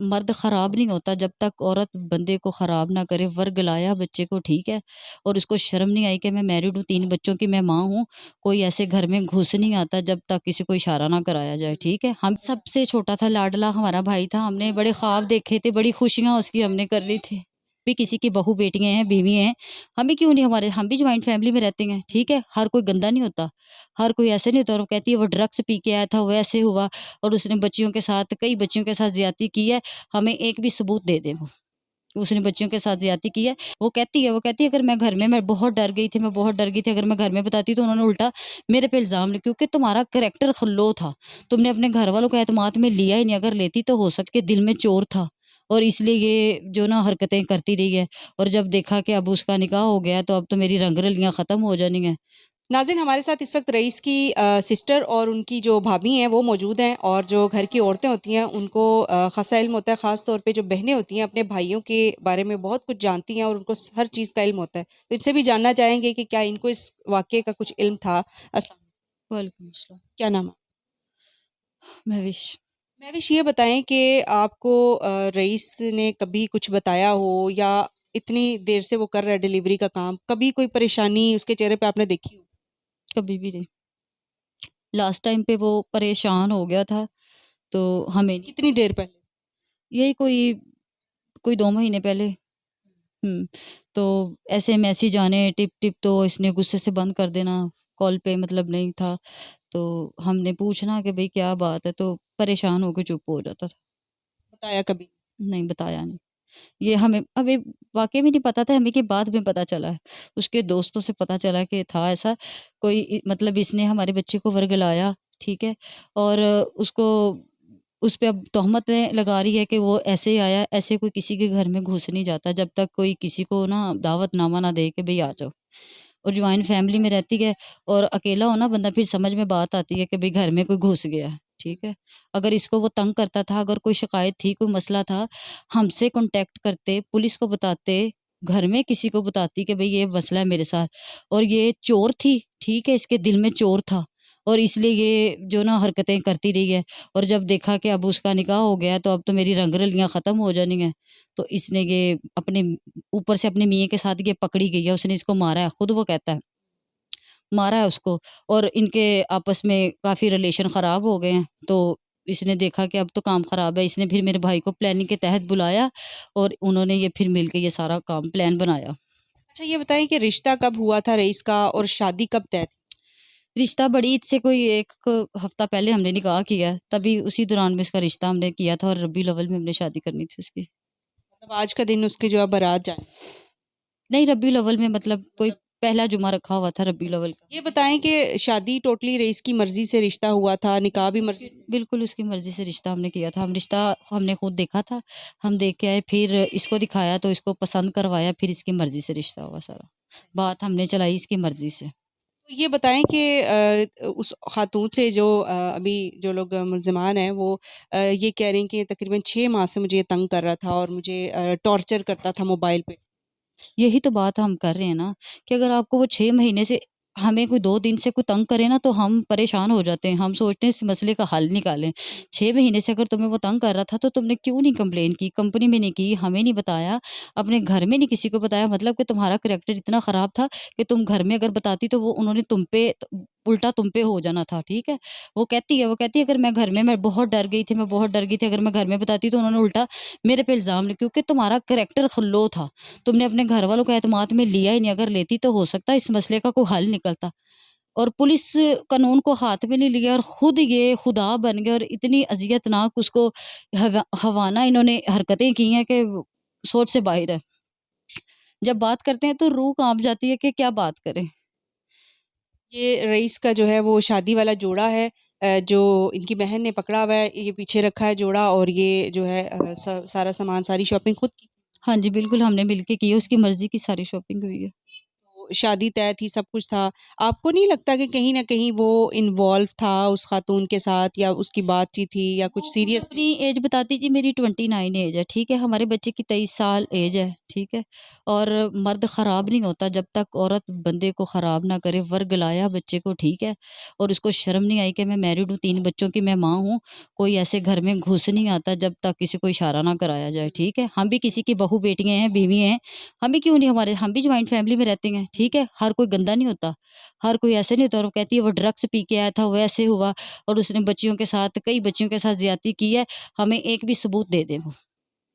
मर्द ख़राब नहीं होता जब तक औरत बंदे को ख़राब ना करे। वर्गलाया बच्चे को, ठीक है, और उसको शर्म नहीं आई कि मैं मैरिड हूँ, 3 बच्चों की मैं माँ हूँ। कोई ऐसे घर में घुस नहीं आता जब तक किसी को इशारा ना कराया जाए, ठीक है। हम सबसे छोटा था, लाडला हमारा भाई था। हमने बड़े ख्वाब देखे थे, बड़ी खुशियाँ उसकी हमने कर ली थी। भी किसी की बहू बेटियाँ हैं, बीवी हैं, हमें क्यों नहीं, हमारे हम भी जॉइंट फैमिली में रहते हैं, ठीक है। हर कोई गंदा नहीं होता, हर कोई ऐसे नहीं होता। और वो कहती है वो ड्रग्स पी के आया था, वो ऐसे हुआ और उसने बच्चियों के साथ, कई बच्चियों के साथ ज़्यादती की है। हमें एक भी सबूत दे दे वो, उसने बच्चियों के साथ ज़्यादती की है। वो कहती है अगर मैं घर में, मैं बहुत डर गई थी, मैं बहुत डर गई थी। अगर मैं घर में बताती तो उन्होंने उल्टा मेरे पे इल्ज़ाम लिया, क्योंकि तुम्हारा करैक्टर लो था। तुमने अपने घर वालों को एतमाद में लिया ही नहीं। अगर लेती तो हो सकता है दिल में चोर था और इसलिए ये जो ना हरकतें करती रही है। और जब देखा कि अब उसका निकाह हो गया तो अब तो मेरी रंग-रलियाँ ख़त्म हो जानी हैं। नाज़रीन, हमारे साथ इस वक्त रईस की सिस्टर और उनकी जो भाभी हैं वो मौजूद हैं, और जो घर की औरतें होती हैं उनको ख़ासा इल्म होता है। ख़ास तौर पे जो बहनें होती हैं अपने भाइयों के बारे में बहुत कुछ जानती हैं और उनको हर चीज़ का इल्म होता है। तो इनसे भी जानना चाहेंगे कि क्या इनको इस वाक़ये का कुछ इल्म था। अस्सलाम, वालेकुम अस्सलाम। क्या नाम है? महविश। महविश, ये बताएं कि आपको रईस ने कभी कुछ बताया हो, या इतनी देर से वो कर रहा है डिलीवरी का काम, कभी कोई परेशानी उसके चेहरे पे आपने देखी हो? कभी भी नहीं। लास्ट टाइम पे वो परेशान हो गया था तो हमें नहीं, कितनी देर पहले? यही कोई कोई 2 महीने पहले। तो ऐसे मैसेज आने टिप-टिप तो इसने गुस्से से बंद कर देना, कॉल पे मतलब नहीं था। तो हमने पूछना कि भई क्या बात है? तो परेशान होके चुप हो जाता था। बताया कभी? नहीं, बताया नहीं। ये हमें अभी वाक़ई में नहीं पता था, हमें कि बाद में पता चला है। उसके दोस्तों से पता चला कि था ऐसा कोई मतलब इसने हमारे बच्चे को वर्गलाया, ठीक है? और उसको उस पे अब तोहमतें लगा रही है कि वो ऐसे आया, ऐसे कोई किसी के घर में घुस नहीं जाता जब तक कोई किसी को ना दावतनामा ना दे के भई आ जाओ। और जॉइंट फैमिली में रहती है और अकेला हो ना बंदा, फिर समझ में बात आती है कि भई घर में कोई घुस गया है, ठीक है? अगर इसको वो तंग करता था, अगर कोई शिकायत थी, कोई मसला था, हमसे कॉन्टैक्ट करते, पुलिस को बताते, घर में किसी को बताती कि भई ये मसला है मेरे साथ। और ये चोर थी, ठीक है? इसके दिल में चोर था और इसलिए ये जो ना हरकतें करती रही है। और जब देखा कि अब उसका निकाह हो गया है तो अब तो मेरी रंग-रलियाँ ख़त्म हो जानी हैं, तो इसने ये अपने ऊपर से अपने मियाँ के साथ ये पकड़ी गई है, उसने इसको मारा है, खुद वो कहता है, मारा है उसको। और इनके आपस में काफ़ी रिलेशन ख़राब हो गए हैं, तो इसने देखा कि अब तो काम ख़राब है, इसने फिर मेरे भाई को प्लानिंग के तहत बुलाया और उन्होंने ये फिर मिलके ये सारा काम प्लान बनाया। अच्छा, ये बताएं कि रिश्ता कब हुआ था रईस का, और शादी कब तय थी? रिश्ता बड़ी ईद से कोई 1 हफ़्ता पहले हमने निकाह किया, तभी उसी दौरान में इसका रिश्ता हमने किया था और रब्बीउल अव्वल में हमने शादी करनी थी उसकी। मतलब आज का दिन उसकी जो है बारात जानी। नहीं, रब्बीउल अव्वल में मतलब कोई पहला जुमा रखा हुआ था रब्बीउल अव्वल का। ये बताएं कि शादी टोटली रईस की मर्जी से रिश्ता हुआ था, निकाह भी मर्जी से? बिल्कुल उसकी मर्ज़ी से रिश्ता हमने किया था। हम रिश्ता हमने खुद देखा था, हम देख के आए, फिर इसको दिखाया तो इसको पसंद करवाया, फिर इसकी मर्ज़ी से रिश्ता हुआ सारा। बात हमने चलाई इसकी मर्ज़ी से। तो ये बताएं कि उस खातून से जो अभी जो लोग मुल्ज़िमान हैं वो ये कह रही हैं कि तकरीबन 6 माह से मुझे ये तंग कर रहा था और मुझे टॉर्चर करता था मोबाइल पे। यही तो बात हम कर रहे हैं ना कि अगर आपको वो 6 महीने से, हमें कोई 2 दिन से कोई तंग करे ना तो हम परेशान हो जाते हैं। हम सोचते हैं इस मसले का हल निकालें। 6 महीने से अगर तुम्हें वो तंग कर रहा था तो तुमने क्यों नहीं कंप्लेन की? कंपनी में नहीं की, हमें नहीं बताया, अपने घर में नहीं किसी को बताया। मतलब कि तुम्हारा करैक्टर इतना ख़राब था कि तुम घर में अगर बताती तो वो उन्होंने तुम पे उल्टा तुम पे हो जाना था, ठीक है? वो कहती है अगर मैं घर में, मैं बहुत डर गई थी, मैं बहुत डर गई थी। अगर मैं घर में बताती तो उन्होंने उल्टा मेरे पे इल्ज़ाम लिया, क्योंकि तुम्हारा करैक्टर लो था। तुमने अपने घर वालों को एतमाद में लिया ही नहीं। अगर लेती तो हो सकता है इस मसले का कोई हल निकलता। और पुलिस कानून को हाथ में नहीं लिया और खुद ये खुदा बन गए और इतनी अज़ियतनाक उसको हवाना इन्होंने हरकतें की हैं कि वो सोच से बाहर है। जब बात करते हैं तो रूह काँप जाती है कि क्या बात करें। ये रईस का जो है वो शादी वाला जोड़ा है, जो इनकी बहन ने पकड़ा हुआ है, ये पीछे रखा है जोड़ा, और ये जो है सारा सामान, सारी शॉपिंग खुद की। हाँ जी, बिल्कुल हमने मिलके की है, उसकी मर्ज़ी की सारी शॉपिंग हुई है। तो शादी तय थी, सब कुछ था। आपको नहीं लगता कि कहीं न कहीं वो इन्वॉल्व था उस खातून के साथ, या उसकी बातचीत थी, या कुछ वो खुद सीरियस थी? अपनी एज बताती जी, मेरी 29 एज है, ठीक है? हमारे बच्चे की 23 साल एज है, ठीक है? और मर्द ख़राब नहीं होता जब तक औरत बंदे को ख़राब ना करे, वर्गलाया बच्चे को ठीक है, और उसको शर्म नहीं आई कि मैं मैरिड हूँ, 3 बच्चों की मैं माँ हूँ, कोई ऐसे घर में घुस नहीं आता जब तक किसी को इशारा ना कराया जाए, ठीक है? हम भी किसी की बहू बेटियाँ हैं, बीवी हैं, हमें क्यों नहीं हमारे हम भी जॉइंट फैमिली में रहते हैं, ठीक है? हर कोई गंदा नहीं होता, हर कोई ऐसे नहीं होता और वो कहती है वो ड्रग्स पी के आया था, वो ऐसे हुआ और उसने बच्चियों के साथ कई बच्चियों के साथ ज़्यादती की है, हमें एक भी सबूत दे दे वो।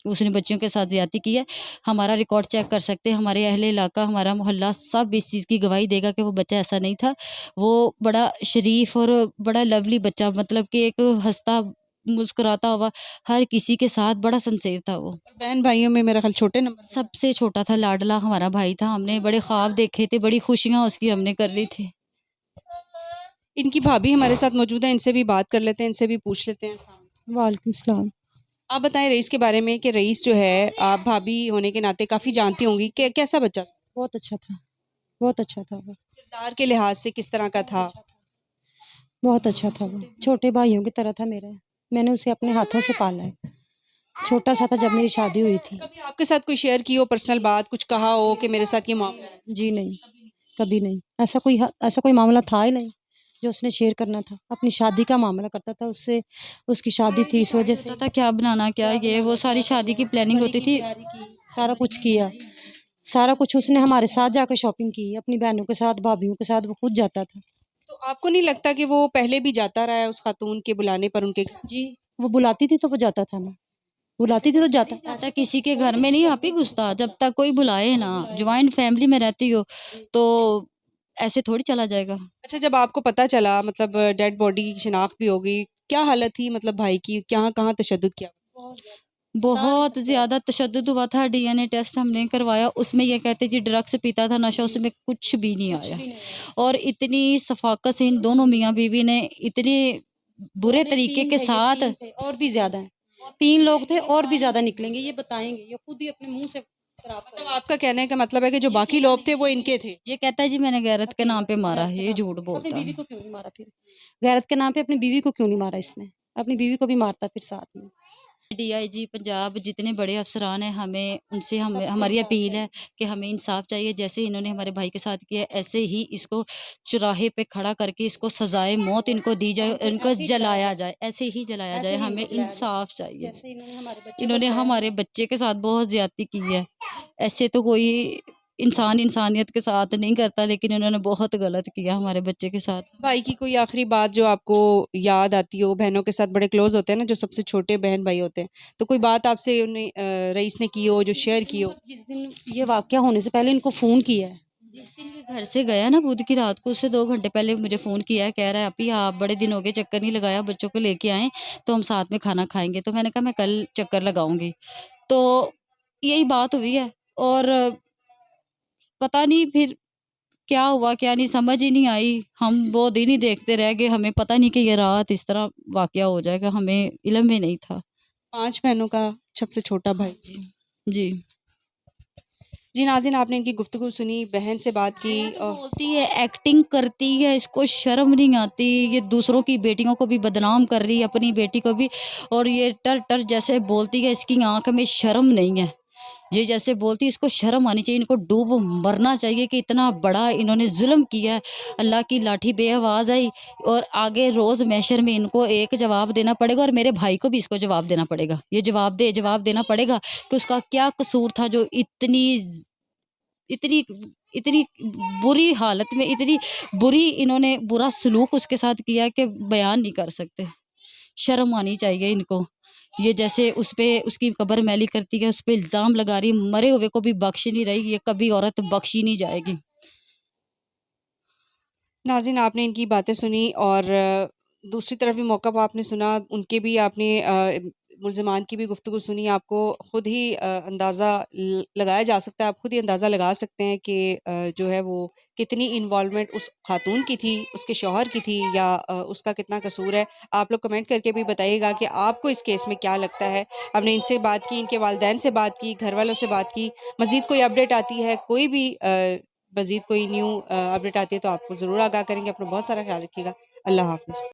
उसने बच्चियों के साथ ज़्यादती की है, हमारा रिकॉर्ड चेक कर सकते हैं, हमारे अहले इलाका, हमारा मोहल्ला सब इस चीज़ की गवाही देगा कि वो बच्चा ऐसा नहीं था। वो बड़ा शरीफ और बड़ा लवली बच्चा मतलब कि एक हँसता, मुस्कुराता हुआ, हर किसी के साथ बड़ा सिंसियर था वो। बहन-भाइयों में मेरा ख़्याल छोटे नंबर पे। सबसे छोटा था, लाडला हमारा भाई था, हमने बड़े ख्वाब देखे थे, बड़ी खुशियाँ उसकी हमने कर ली थी। इनकी भाभी हमारे साथ मौजूद हैं, इनसे भी बात कर लेते हैं, इनसे भी पूछ लेते हैं। अस्सलाम वालेकुम। वालेकुम सलाम। आप बताएँ रईस के बारे में कि रईस जो है, आप भाभी होने के नाते काफ़ी जानती होंगी, कैसा बच्चा था? बहुत अच्छा था, बहुत अच्छा था वो। किरदार के लिहाज से किस तरह का था? बहुत अच्छा था वो, छोटे भाइयों की तरह था मेरे। मैंने उसे अपने हाथों से पाला है। छोटा-सा था जब मेरी शादी हुई थी। कभी आपके साथ कोई शेयर की हो पर्सनल बात, कुछ कहा हो कि मेरे साथ ये मामला है? जी नहीं, कभी नहीं। ऐसा कोई मामला था ही नहीं, जो उसने शेयर करना था। अपनी शादी का मामला करता था उससे, उसकी शादी थी इस वजह से होता था क्या बनाना, क्या ये वो सारी शादी की प्लानिंग होती थी। सारा कुछ किया। सारा कुछ उसने हमारे साथ जाकर शॉपिंग की, अपनी बहनों के साथ, भाभीयों के साथ वो खुद जाता था। तो आपको नहीं लगता कि वो पहले भी जाता रहा है उस खातून के बुलाने पर उनके घर? जी, वो बुलाती थी तो वो जाता था ना। बुलाती थी तो जाता। जाता किसी के घर में नहीं आप ही घुसता जब तक कोई बुलाए ना। ज्वाइंट फैमिली में रहती हो तो ऐसे थोड़ी चला जाएगा। अच्छा, जब आपको पता चला मतलब डेड बॉडी की शिनाख्त भी हो गई, क्या हालत थी मतलब भाई की? कहाँ-कहाँ तशद्दुद किया? बहुत ज़्यादा तशद्दुद हुआ था, डीएनए टेस्ट हमने करवाया, उसमें ये कहते जी ड्रग्स पीता था, नशा उसमें कुछ भी नहीं आया। और इतनी सफ़ाकत से इन दोनों मियाँ-बीवी ने इतने बुरे तरीके के साथ और भी ज़्यादा हैं। 3 लोग थे और भी ज़्यादा निकलेंगे, ये बताएँगे, ये खुद ही अपने मुँह से इकरार मतलब करेंगे। आपका कहने का मतलब है कि जो बाकी लोग थे वो इनके थे? ये कहता है जी मैंने गैरत के नाम पे मारा है, ये झूठ अपनी बोलता बीवी है। को क्यों नहीं मारा फिर? गैरत के नाम पे अपनी बीवी को क्यों नहीं मारा इसने? अपनी बीवी को भी मारता फिर साथ में। डीआईजी पंजाब जितने बड़े अफ़सरान हैं हमें उनसे हमारी अपील है कि हमें इंसाफ़ चाहिए। जैसे इन्होंने हमारे भाई के साथ किया ऐसे ही इसको चौराहे पे खड़ा करके इसको सज़ाए मौत इनको दी जाए, इनको जलाया जाए, ऐसे ही जलाया जाए, हमें इंसाफ़ चाहिए। जैसे इन्होंने हमारे बच्चे को इन्होंने जलाया। हमारे बच्चे के साथ बहुत ज़्यादती की है। ऐसे तो कोई इंसान इंसानियत के साथ नहीं करता लेकिन इन्होंने बहुत गलत किया हमारे बच्चे के साथ। भाई की कोई आखिरी बात जो आपको याद आती हो? बहनों के साथ बड़े क्लोज़ होते हैं ना, जो सबसे छोटे बहन-भाई होते हैं। तो कोई बात आपसे उन्हें रईस ने की हो, जो शेयर की हो? जिस दिन ये वाक़या होने से पहले इनको फ़ोन किया है। जिस दिन ये घर से गया ना बुध की रात को उससे 2 घंटे पहले मुझे फ़ोन किया है, कह रहा है अप्पी आप बड़े दिन हो गए चक्कर नहीं लगाया, बच्चों को लेके आएँ तो हम साथ में खाना खाएँगे। तो मैंने कहा मैं कल चक्कर लगाऊँगी। तो यही बात हुई है और पता नहीं फिर क्या हुआ क्या नहीं समझ ही नहीं आई। हम वो दिन ही देखते रह गए, हमें पता नहीं कि ये रात इस तरह वाक़या हो जाएगा, हमें इल्म भी नहीं था। 5 बहनों का सबसे छोटा भाई। जी। जी। जी नाज़रीन, आपने इनकी गुफ्तगू सुनी, बहन से बात की बोलती है, एक्टिंग करती है, इसको शर्म नहीं आती, ये दूसरों की बेटियों को भी बदनाम कर रही है, अपनी बेटी को भी और ये टर-टर जैसे बोलती है, इसकी आँख में शर्म नहीं है। ये जैसे बोलती है, इसको शर्म आनी चाहिए, इनको डूब मरना चाहिए कि इतना बड़ा इन्होंने ज़ुल्म किया है। अल्लाह की लाठी बेआवाज़ आई और आगे रोज़ महशर में इनको एक जवाब देना पड़ेगा और मेरे भाई को भी इसको जवाब देना पड़ेगा। ये जवाब देना पड़ेगा कि उसका क्या कसूर था जो इतनी इतनी बुरी हालत में इतनी बुरी इन्होंने बुरा सलूक उसके साथ किया कि बयान नहीं कर सकते। शर्म आनी चाहिए इनको। ये जैसे उस पे उसकी कब्र मैली करती है, उस पे इल्ज़ाम लगा रही है, मरे हुए को भी बख्श नहीं रही, ये कभी औरत बख्शी नहीं जाएगी। नाज़रीन, आपने इनकी बातें सुनी और दूसरी तरफ भी मौका पे आपने सुना, उनके भी आपने मुल्ज़िमान की भी गुफ्तगू सुनी। आपको खुद ही अंदाज़ा लगाया जा सकता है, आप खुद ही अंदाज़ा लगा सकते हैं कि जो है वो कितनी इन्वॉल्वमेंट उस खातून की थी, उसके शौहर की थी या उसका कितना कसूर है। आप लोग कमेंट करके भी बताइएगा कि आपको इस केस में क्या लगता है। हमने इनसे बात की, इनके वालिदैन से बात की, घर वालों से बात की। मज़ीद कोई अपडेट आती है, कोई भी मज़ीद कोई न्यू अपडेट आती है तो आपको ज़रूर आगाह करेंगे। अपना बहुत सारा ख़्याल रखिएगा। अल्लाह हाफ़िज़।